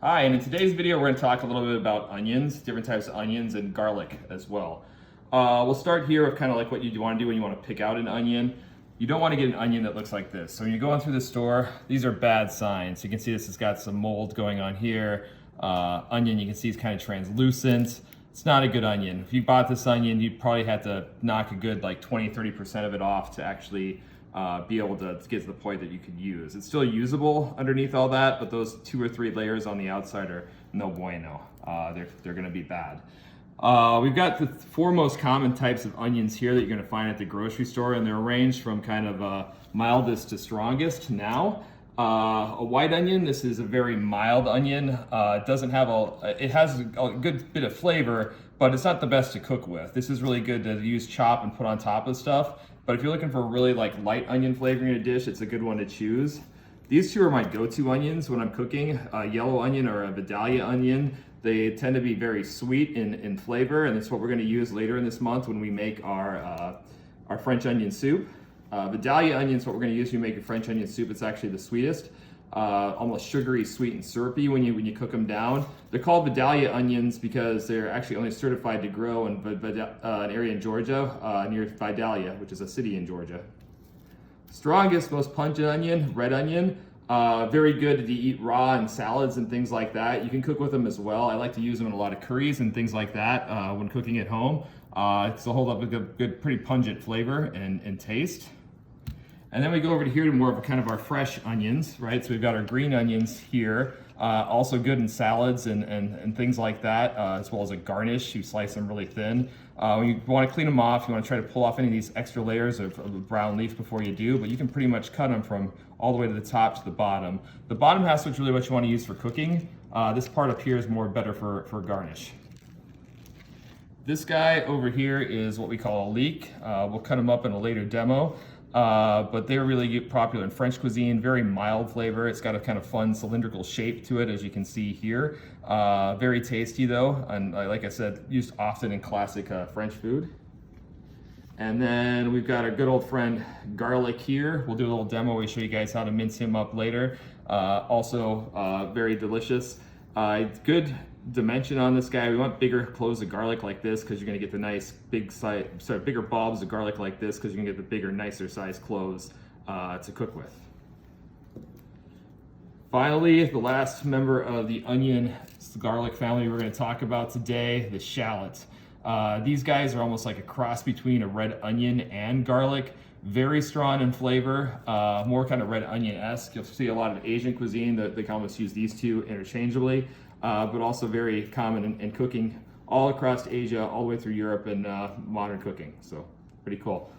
Hi, and in today's video, we're going to talk a little bit about onions, different types of onions, and garlic as well. We'll start here with kind of like what you want to do when you want to pick out an onion. You don't want to get an onion that looks like this. So when you're going through the store, these are bad signs. You can see this has got some mold going on here. Onion, you can see, is kind of translucent. It's not a good onion. If you bought this onion, you'd probably have to knock a good like 20-30% of it off to actually be able to get to the point that you could use. It's still usable underneath all that, but those 2 or 3 layers on the outside are no bueno. They're gonna be bad. We've got the 4 most common types of onions here that you're gonna find at the grocery store, and they're ranged from kind of mildest to strongest now. A white onion, this is a very mild onion. It doesn't have it has a good bit of flavor, but it's not the best to cook with. This is really good to use chop and put on top of stuff. But if you're looking for a really like light onion flavoring in a dish, it's a good one to choose. These 2 are my go-to onions when I'm cooking. A yellow onion or a Vidalia onion. They tend to be very sweet in flavor, and that's what we're gonna use later in this month when we make our French onion soup. Vidalia onion is what we're gonna use when you make a French onion soup. It's actually the sweetest. Almost sugary, sweet, and syrupy when you cook them down. They're called Vidalia onions because they're actually only certified to grow in an area in Georgia near Vidalia, which is a city in Georgia. Strongest, most pungent onion, red onion. Very good to eat raw in salads and things like that. You can cook with them as well. I like to use them in a lot of curries and things like that when cooking at home. It's to hold up a good, pretty pungent flavor and taste. And then we go over to here to more of a kind of our fresh onions, right? So we've got our green onions here, also good in salads and things like that, as well as a garnish. You slice them really thin. When you want to clean them off, you want to try to pull off any of these extra layers of brown leaf before you do, but you can pretty much cut them from all the way to the top to the bottom. The bottom half is really what you want to use for cooking. This part up here is better for garnish. This guy over here is what we call a leek. We'll cut them up in a later demo. But they're really popular in French cuisine, very mild flavor. It's got a kind of fun cylindrical shape to it, as you can see here. Very tasty though, and like I said, used often in classic French food. And then we've got our good old friend garlic here. We'll do a little demo where we show you guys how to mince him up later. Also very delicious. Good dimension on this guy. We want bigger cloves of garlic like this because you're going to get the nice bigger bulbs of garlic like this because you're going to get the bigger, nicer sized cloves to cook with. Finally, the last member of the onion garlic family we're going to talk about today, the shallots. These guys are almost like a cross between a red onion and garlic. Very strong in flavor, more kind of red onion-esque. You'll see a lot of Asian cuisine that they can almost use these 2 interchangeably. But also very common in cooking all across Asia, all the way through Europe and modern cooking. So pretty cool.